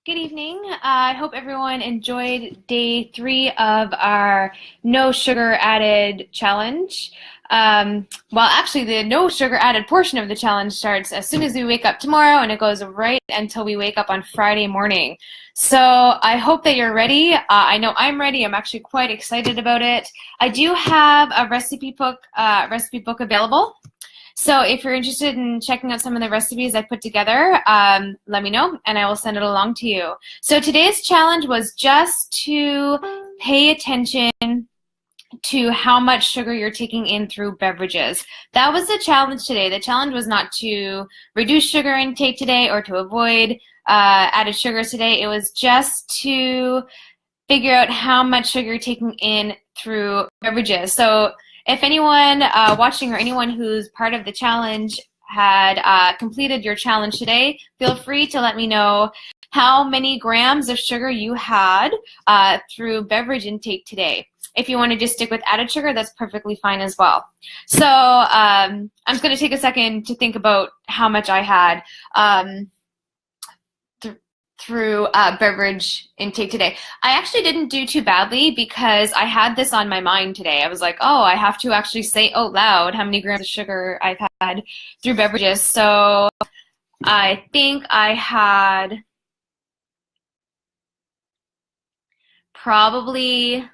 Good evening. I hope everyone enjoyed day 3 of our no sugar added challenge. Actually, the no sugar added portion of the challenge starts as soon as we wake up tomorrow, and it goes right until we wake up on Friday morning. So I hope that you're ready. I know I'm ready. I'm actually quite excited about it. I do have a recipe book available. So if you're interested in checking out some of the recipes I put together, let me know and I will send it along to you. So today's challenge was just to pay attention to how much sugar you're taking in through beverages. That was the challenge today. The challenge was not to reduce sugar intake today or to avoid added sugars today. It was just to figure out how much sugar you're taking in through beverages. So if anyone watching or anyone who's part of the challenge had completed your challenge today, feel free to let me know how many grams of sugar you had through beverage intake today. If you want to just stick with added sugar, that's perfectly fine as well. So I'm just going to take a second to think about how much I had through beverage intake today. I actually didn't do too badly because I had this on my mind today. I was like, oh, I have to actually say out loud how many grams of sugar I've had through beverages. So I think I had probably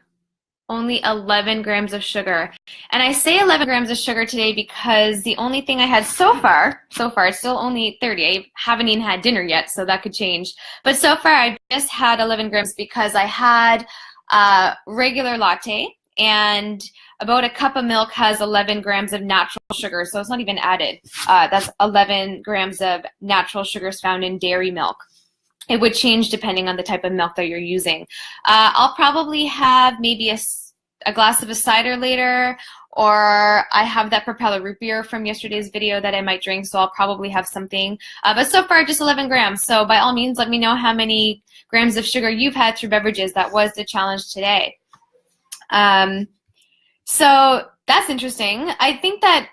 only 11 grams of sugar. And I say 11 grams of sugar today because the only thing I had so far, it's still only 30. I haven't even had dinner yet, so that could change. But so far, I just had 11 grams because I had a regular latte, and about a cup of milk has 11 grams of natural sugar, so it's not even added. That's 11 grams of natural sugars found in dairy milk. It would change depending on the type of milk that you're using. I'll probably have maybe a glass of a cider later, or I have that Propeller root beer from yesterday's video that I might drink, so I'll probably have something. But so far, just 11 grams. So by all means, let me know how many grams of sugar you've had through beverages. That was the challenge today. So that's interesting. I think that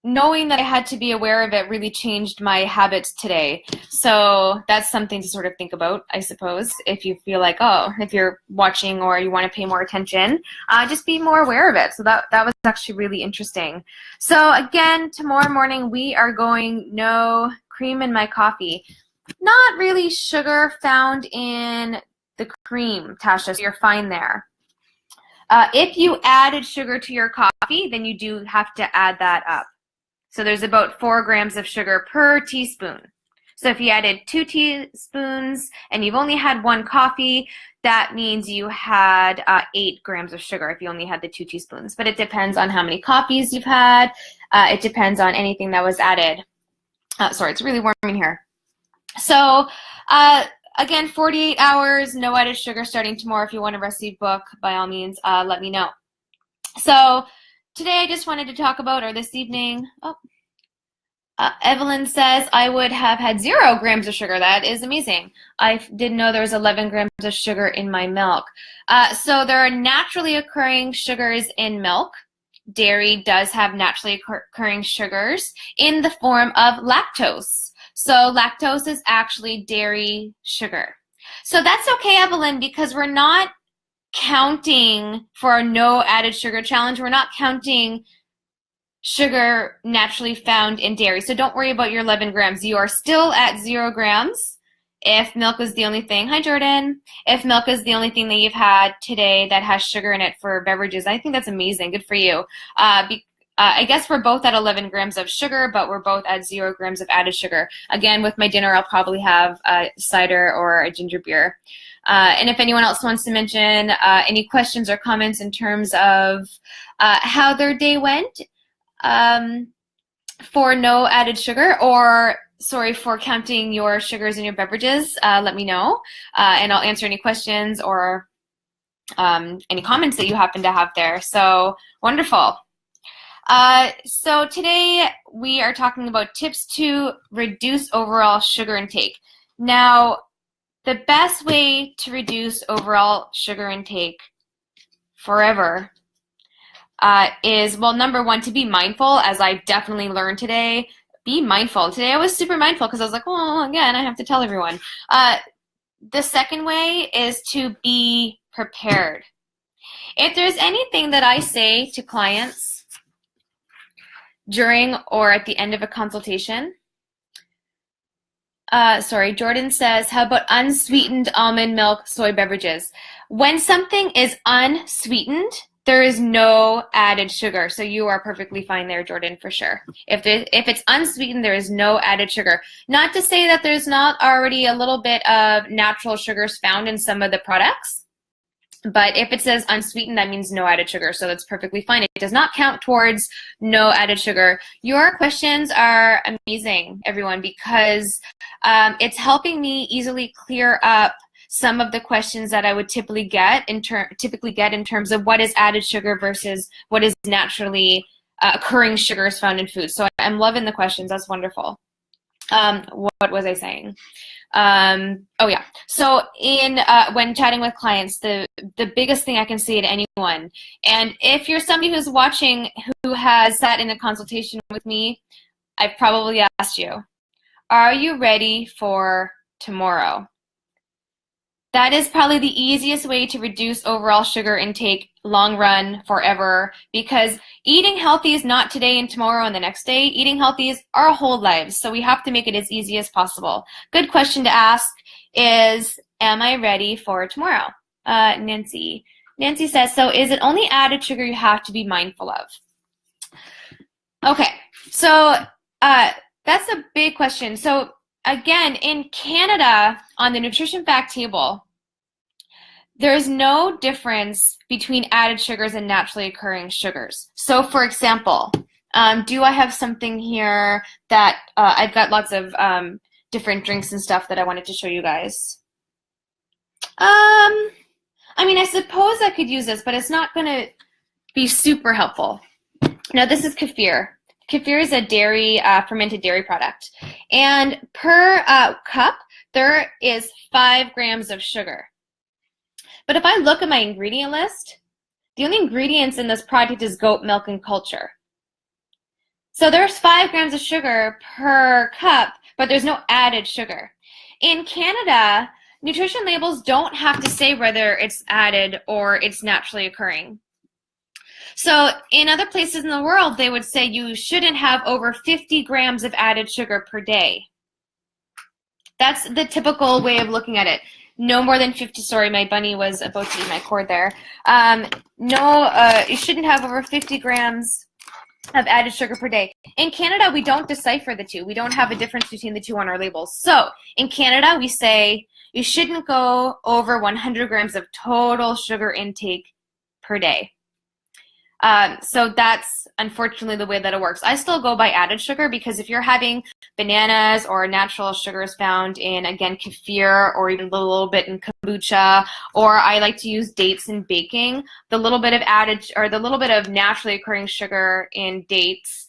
knowing that I had to be aware of it really changed my habits today. So that's something to sort of think about, I suppose, if you feel like, oh, if you're watching or you want to pay more attention, just be more aware of it. So that was actually really interesting. So again, tomorrow morning we are going no cream in my coffee. Not really sugar found in the cream, Tasha, so you're fine there. If you added sugar to your coffee, then you do have to add that up. So there's about 4 grams of sugar per teaspoon. So if you added 2 teaspoons and you've only had 1 coffee, that means you had 8 grams of sugar if you only had the 2 teaspoons. But it depends on how many coffees you've had. It depends on anything that was added. Sorry, it's really warm in here. So again, 48 hours, no added sugar starting tomorrow. If you want a recipe book, by all means, let me know. So today I just wanted to talk about, or this evening, Evelyn says, I would have had 0 grams of sugar. That is amazing. I didn't know there was 11 grams of sugar in my milk. So there are naturally occurring sugars in milk. Dairy does have naturally occurring sugars in the form of lactose. So lactose is actually dairy sugar. So that's okay, Evelyn, because we're not counting for our no added sugar challenge. We're not counting sugar naturally found in dairy. So don't worry about your 11 grams. You are still at 0 grams if milk is the only thing. Hi, Jordan. If milk is the only thing that you've had today that has sugar in it for beverages, I think that's amazing. Good for you. I guess we're both at 11 grams of sugar, but we're both at 0 grams of added sugar. Again, with my dinner, I'll probably have a cider or a ginger beer. And if anyone else wants to mention any questions or comments in terms of how their day went for no added sugar, or sorry, for counting your sugars in your beverages, let me know. And I'll answer any questions or any comments that you happen to have there. So wonderful. So today we are talking about tips to reduce overall sugar intake. Now, the best way to reduce overall sugar intake forever is, well, number one, to be mindful, as I definitely learned today. Be mindful. Today I was super mindful because I was like, well, again, I have to tell everyone. the second way is to be prepared. If there's anything that I say to clients during or at the end of a consultation, Jordan says, how about unsweetened almond milk soy beverages? When something is unsweetened, there is no added sugar. So you are perfectly fine there, Jordan, for sure. If it's unsweetened, there is no added sugar. Not to say that there's not already a little bit of natural sugars found in some of the products. But if it says unsweetened, that means no added sugar, so that's perfectly fine. It does not count towards no added sugar. Your questions are amazing, everyone, because it's helping me easily clear up some of the questions that I would typically get in terms of what is added sugar versus what is naturally occurring sugars found in food. So I'm loving the questions. That's wonderful. What was I saying? Oh yeah. So when chatting with clients, the biggest thing I can say to anyone, and if you're somebody who's watching who has sat in a consultation with me, I've probably asked you, are you ready for tomorrow? That is probably the easiest way to reduce overall sugar intake long run, forever, because eating healthy is not today and tomorrow and the next day. Eating healthy is our whole lives, so we have to make it as easy as possible. Good question to ask is, am I ready for tomorrow? Nancy says, so is it only added sugar you have to be mindful of? Okay, so that's a big question. So again, in Canada, on the nutrition fact table, there's no difference between added sugars and naturally occurring sugars. So for example, do I have something here that I've got lots of different drinks and stuff that I wanted to show you guys. I mean, I suppose I could use this, but it's not going to be super helpful. Now, this is kefir. Kefir is a dairy, fermented dairy product. And per cup, there is 5 grams of sugar. But if I look at my ingredient list, the only ingredients in this product is goat milk and culture. So there's 5 grams of sugar per cup, but there's no added sugar. In Canada, nutrition labels don't have to say whether it's added or it's naturally occurring. So in other places in the world, they would say you shouldn't have over 50 grams of added sugar per day. That's the typical way of looking at it. No more than 50, sorry, my bunny was about to eat my cord there. You shouldn't have over 50 grams of added sugar per day. In Canada, we don't decipher the two. We don't have a difference between the two on our labels. So in Canada, we say you shouldn't go over 100 grams of total sugar intake per day. So that's unfortunately the way that it works. I still go by added sugar because if you're having bananas or natural sugars found in, again, kefir or even a little bit in kombucha, or I like to use dates in baking, the little bit of added or the little bit of naturally occurring sugar in dates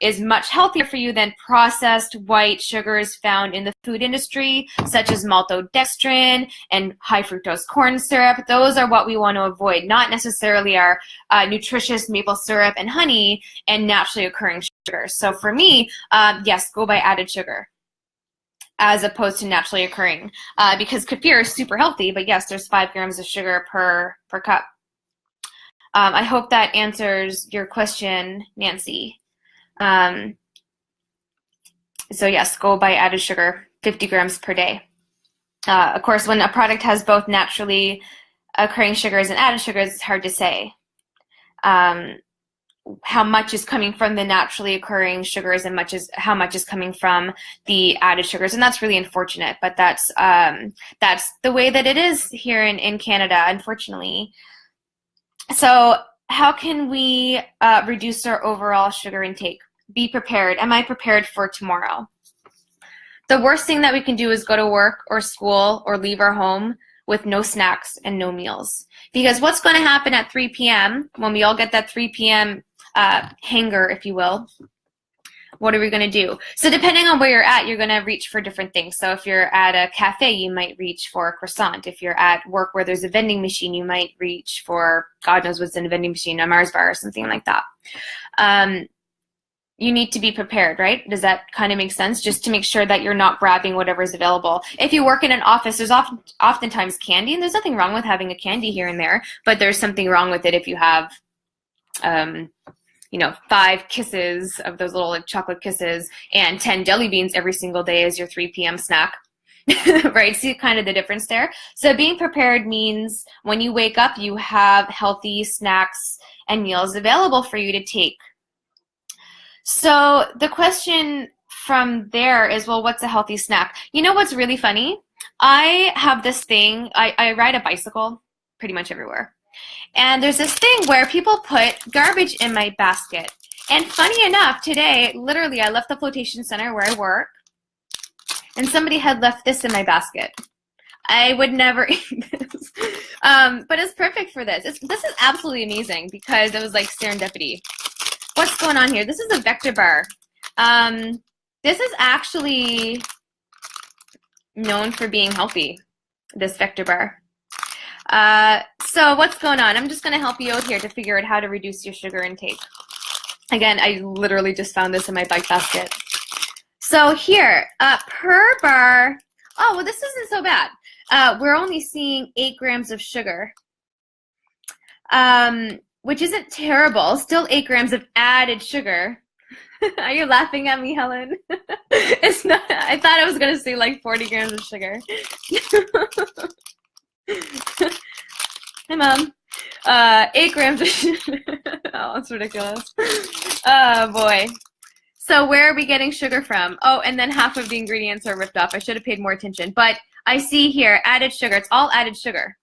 is much healthier for you than processed white sugars found in the food industry, such as maltodextrin and high fructose corn syrup. Those are what we want to avoid, not necessarily our nutritious maple syrup and honey and naturally occurring sugars. So for me, yes, go by added sugar as opposed to naturally occurring, because kefir is super healthy, but yes, there's 5 grams of sugar per cup. I hope that answers your question, Nancy. So yes, go by added sugar, 50 grams per day. Of course, when a product has both naturally occurring sugars and added sugars, it's hard to say how much is coming from the naturally occurring sugars and how much is coming from the added sugars, and that's really unfortunate. But that's the way that it is here in Canada, unfortunately. So how can we reduce our overall sugar intake? Be prepared. Am I prepared for tomorrow? The worst thing that we can do is go to work or school or leave our home with no snacks and no meals. Because what's going to happen at 3 p.m. when we all get that 3 p.m. hanger, if you will, what are we going to do? So depending on where you're at, you're going to reach for different things. So if you're at a cafe, you might reach for a croissant. If you're at work where there's a vending machine, you might reach for, God knows what's in a vending machine, a Mars bar or something like that. you need to be prepared, right? Does that kind of make sense? Just to make sure that you're not grabbing whatever's available. If you work in an office, there's oftentimes candy, and there's nothing wrong with having a candy here and there, but there's something wrong with it if you have, 5 kisses of those little like chocolate kisses and 10 jelly beans every single day as your 3 p.m. snack. Right? See kind of the difference there. So being prepared means when you wake up, you have healthy snacks and meals available for you to take. So the question from there is, well, what's a healthy snack? You know what's really funny? I have this thing, I ride a bicycle pretty much everywhere. And there's this thing where people put garbage in my basket. And funny enough, today, literally, I left the flotation center where I work, and somebody had left this in my basket. I would never eat this. But it's perfect for this. This is absolutely amazing because it was like serendipity. What's going on here? This is a Vector bar. This is actually known for being healthy, this Vector bar. So what's going on? I'm just going to help you out here to figure out how to reduce your sugar intake. Again, I literally just found this in my bike basket. So here, per bar, oh, well, this isn't so bad. We're only seeing 8 grams of sugar, which isn't terrible. Still 8 grams of added sugar. Are you laughing at me, Helen? It's not. I thought I was going to say like 40 grams of sugar. Hi, Mom. 8 grams of sugar. Oh, that's ridiculous. Oh, boy. So where are we getting sugar from? Oh, and then half of the ingredients are ripped off. I should have paid more attention. But I see here added sugar. It's all added sugar.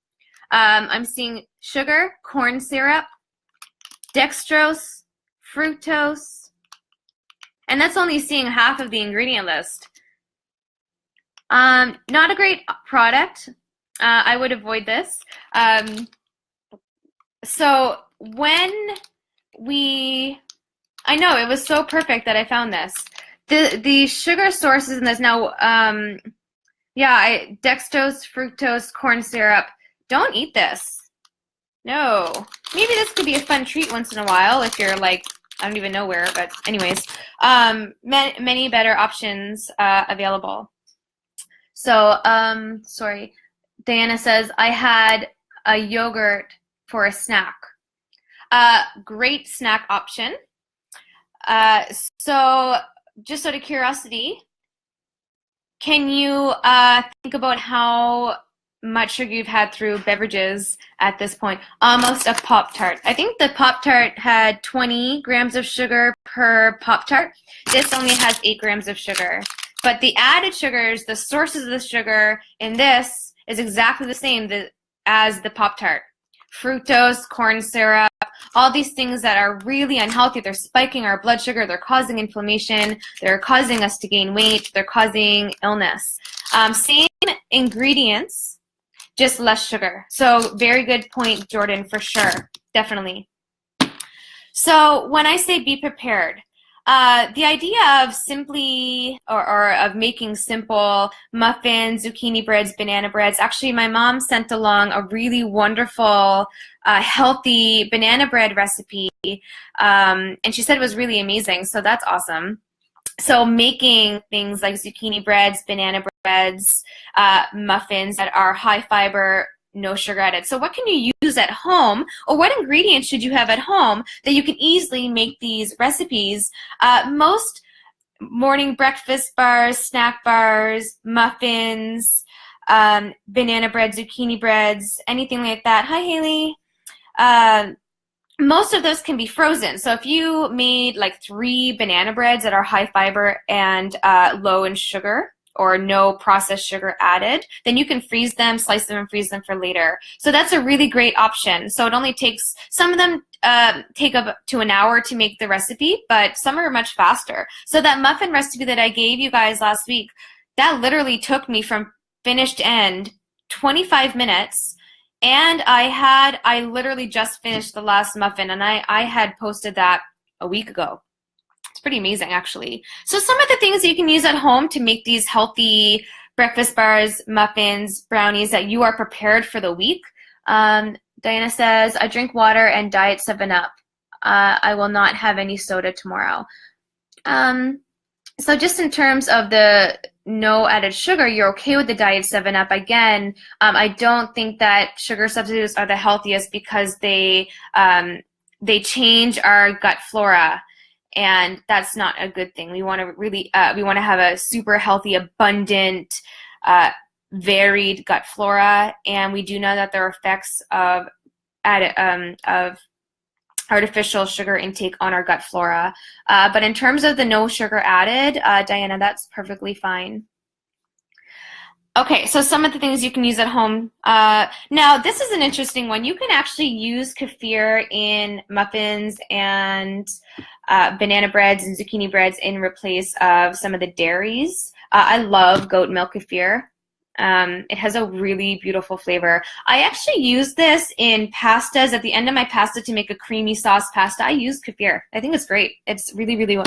I'm seeing sugar, corn syrup, dextrose, fructose, and that's only seeing half of the ingredient list. Not a great product. I would avoid this. So when I know it was so perfect that I found this. The sugar sources in this now, dextrose, fructose, corn syrup. Don't eat this. No. Maybe this could be a fun treat once in a while if you're like, I don't even know where, but anyways, many better options available. So, sorry. Diana says, I had a yogurt for a snack. Great snack option. So just out of curiosity, can you think about how much sugar you've had through beverages at this point? Almost a Pop-Tart. I think the Pop-Tart had 20 grams of sugar per Pop-Tart. This only has 8 grams of sugar. But the added sugars, the sources of the sugar in this is exactly the same as the Pop-Tart. Fructose, corn syrup, all these things that are really unhealthy. They're spiking our blood sugar. They're causing inflammation. They're causing us to gain weight. They're causing illness. Same ingredients, just less sugar. So very good point, Jordan, for sure. Definitely. So when I say be prepared, the idea of simply or of making simple muffins, zucchini breads, banana breads. Actually, my mom sent along a really wonderful, healthy banana bread recipe, and she said it was really amazing. So that's awesome. So making things like zucchini breads, banana breads, muffins that are high fiber, no sugar added. So what can you use at home, or what ingredients should you have at home that you can easily make these recipes? Most morning breakfast bars, snack bars, muffins, banana bread, zucchini breads, anything like that. Hi, Haley. Most of those can be frozen. So if you made like 3 banana breads that are high fiber and low in sugar, or no processed sugar added, then you can freeze them, slice them, and freeze them for later. So that's a really great option. So it only takes, some of them take up to an hour to make the recipe, but some are much faster. So that muffin recipe that I gave you guys last week, that literally took me from finished end 25 minutes. And I literally just finished the last muffin, and I had posted that a week ago. Pretty amazing, actually. So some of the things that you can use at home to make these healthy breakfast bars, muffins, brownies that you are prepared for the week. Diana says, I drink water and diet 7-Up. I will not have any soda tomorrow. So just in terms of the no added sugar, you're okay with the Diet 7-Up. Again, I don't think that sugar substitutes are the healthiest because they change our gut flora, and that's not a good thing. We want to really we want to have a super healthy, abundant, varied gut flora, and we do know that there are effects of artificial sugar intake on our gut flora. But in terms of the no sugar added, Diana, that's perfectly fine. Okay, so some of the things you can use at home. Now, this is an interesting one. You can actually use kefir in muffins and banana breads and zucchini breads in replace of some of the dairies. I love goat milk kefir. It has a really beautiful flavor. I actually use this in pastas at the end of my pasta to make a creamy sauce pasta. I use kefir. I think it's great. It's really, really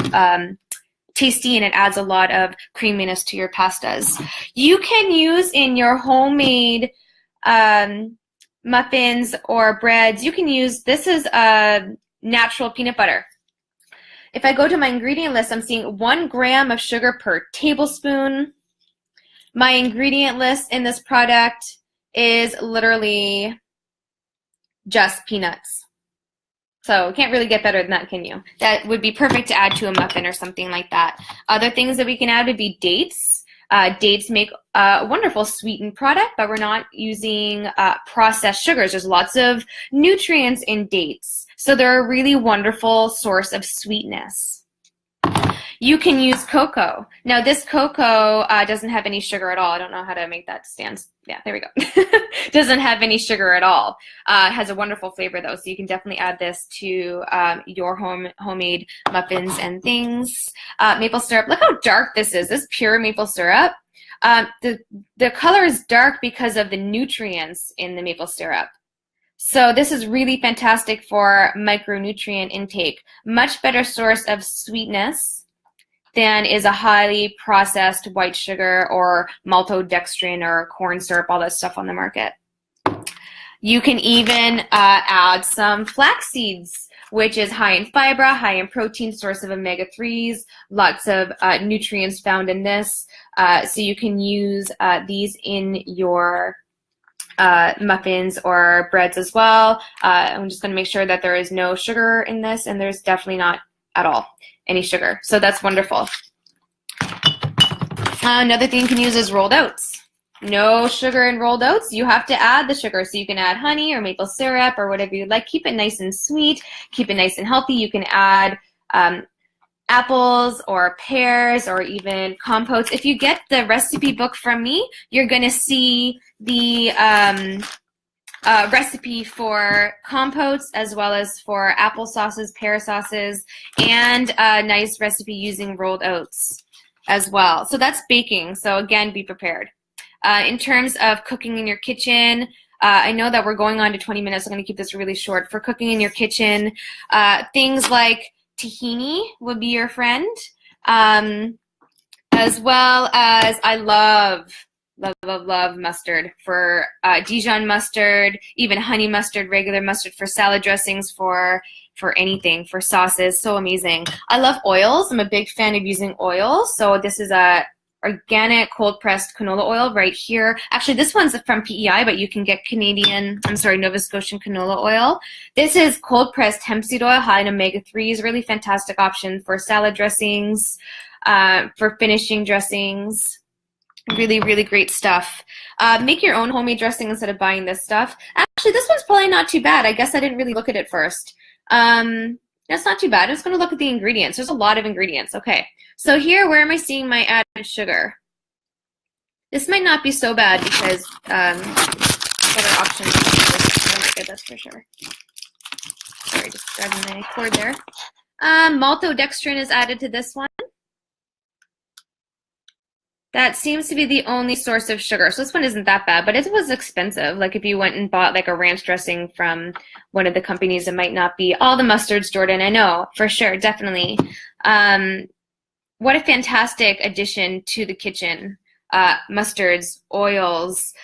tasty, and it adds a lot of creaminess to your pastas. You can use in your homemade muffins or breads, you can use, this is natural peanut butter. If I go to my ingredient list, I'm seeing 1 gram of sugar per tablespoon. My ingredient list in this product is literally just peanuts. So can't really get better than that, can you? That would be perfect to add to a muffin or something like that. Other things that we can add would be dates. Dates make a wonderful sweetened product, but we're not using processed sugars. There's lots of nutrients in dates. So they're a really wonderful source of sweetness. You can use cocoa. Now this cocoa doesn't have any sugar at all. I don't know how to make that stand. Yeah, there we go. Doesn't have any sugar at all. It has a wonderful flavor though, so you can definitely add this to your homemade muffins and things. Maple syrup. Look how dark this is. This pure maple syrup. The color is dark because of the nutrients in the maple syrup. So this is really fantastic for micronutrient intake. Much better source of sweetness than is a highly processed white sugar or maltodextrin or corn syrup, all that stuff on the market. You can even add some flax seeds, which is high in fiber, high in protein, source of omega-3s, lots of nutrients found in this. So you can use these in your muffins or breads as well. I'm just going to make sure that there is no sugar in this, and there's definitely not at all any sugar. So that's wonderful. Another thing you can use is rolled oats. No sugar in rolled oats. You have to add the sugar. So you can add honey or maple syrup or whatever you like. Keep it nice and sweet. Keep it nice and healthy. You can add apples or pears or even compotes. If you get the recipe book from me, you're going to see the recipe for compotes as well as for apple sauces, pear sauces, and a nice recipe using rolled oats as well. So that's baking. So again, be prepared. In terms of cooking in your kitchen, I know that we're going on to 20 minutes. I'm going to keep this really short. For cooking in your kitchen, things like tahini would be your friend, as well as I love mustard. For Dijon mustard, even honey mustard, regular mustard, for salad dressings, for anything, for sauces. So amazing. I love oils. I'm a big fan of using oils. So this is a organic cold pressed canola oil right here. Actually, this one's from PEI, but you can get Nova Scotian canola oil. This is cold pressed hemp seed oil, high in omega-3s, really fantastic option for salad dressings, for finishing dressings. Really, really great stuff. Make your own homemade dressing instead of buying this stuff. Actually, this one's probably not too bad. I guess I didn't really look at it first. That's not too bad. I'm just going to look at the ingredients. There's a lot of ingredients. Okay, so here, where am I seeing my added sugar? This might not be so bad because other options. Oh my god, that's for sure. Sorry, just grabbing my cord there. Maltodextrin is added to this one. That seems to be the only source of sugar. So this one isn't that bad, but it was expensive. Like if you went and bought like a ranch dressing from one of the companies, it might not be all the mustards, Jordan. I know, for sure, definitely. What a fantastic addition to the kitchen. mustards, oils,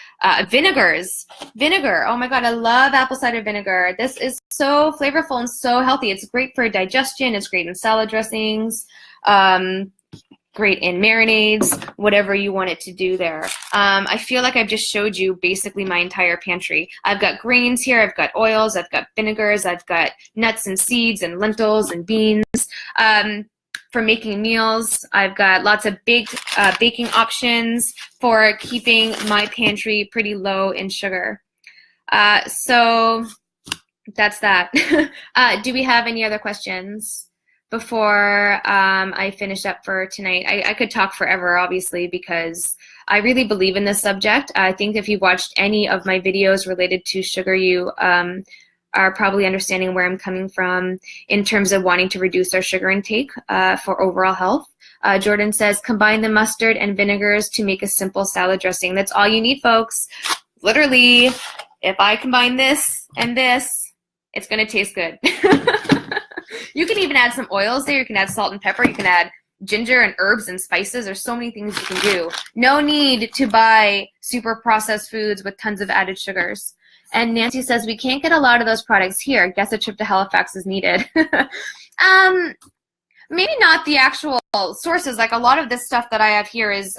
vinegars. Vinegar. Oh my God, I love apple cider vinegar. This is so flavorful and so healthy. It's great for digestion. It's great in salad dressings. Great in marinades, whatever you want it to do there. I feel like I've just showed you basically my entire pantry. I've got grains here, I've got oils, I've got vinegars, I've got nuts and seeds and lentils and beans. For making meals, I've got lots of big baking options for keeping my pantry pretty low in sugar. So that's that. Do we have any other questions before I finish up for tonight? I could talk forever, obviously, because I really believe in this subject. I think if you've watched any of my videos related to sugar, you are probably understanding where I'm coming from in terms of wanting to reduce our sugar intake for overall health. Jordan says, combine the mustard and vinegars to make a simple salad dressing. That's all you need, folks. Literally, if I combine this and this, it's going to taste good. You can even add some oils there. You can add salt and pepper. You can add ginger and herbs and spices. There's so many things you can do. No need to buy super processed foods with tons of added sugars. And Nancy says, we can't get a lot of those products here. Guess a trip to Halifax is needed. Maybe not the actual sources. Like a lot of this stuff that I have here is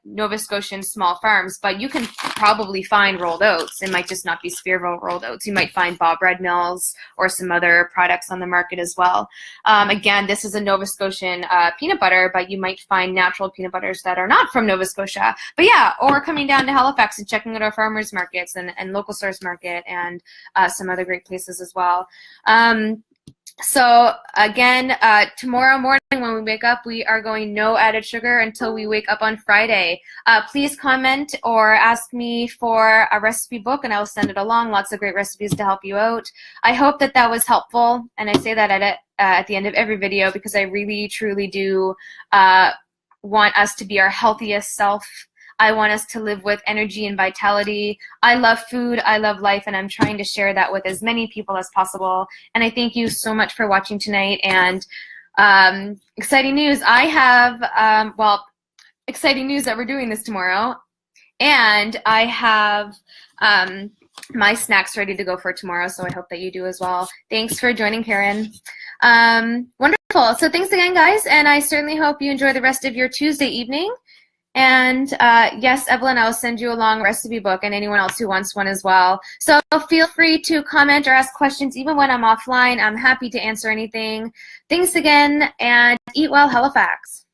Nova Scotian small farms, but you can probably find rolled oats. It might just not be Spearville rolled oats. You might find Bob Red Mills or some other products on the market as well. Again, this is a Nova Scotian peanut butter, but you might find natural peanut butters that are not from Nova Scotia. But yeah, or coming down to Halifax and checking out our farmers markets and local source market and some other great places as well. So again, tomorrow morning when we wake up, we are going no added sugar until we wake up on Friday. Please comment or ask me for a recipe book and I will send it along. Lots of great recipes to help you out. I hope that that was helpful, and I say that at the end of every video because I really, truly do want us to be our healthiest self. I want us to live with energy and vitality. I love food, I love life, and I'm trying to share that with as many people as possible. And I thank you so much for watching tonight. And exciting news, I have, exciting news that we're doing this tomorrow. And I have my snacks ready to go for tomorrow, so I hope that you do as well. Thanks for joining, Karen. Wonderful. So thanks again, guys, and I certainly hope you enjoy the rest of your Tuesday evening. And yes, Evelyn, I'll send you along a recipe book and anyone else who wants one as well. So feel free to comment or ask questions even when I'm offline. I'm happy to answer anything. Thanks again, and eat well, Halifax.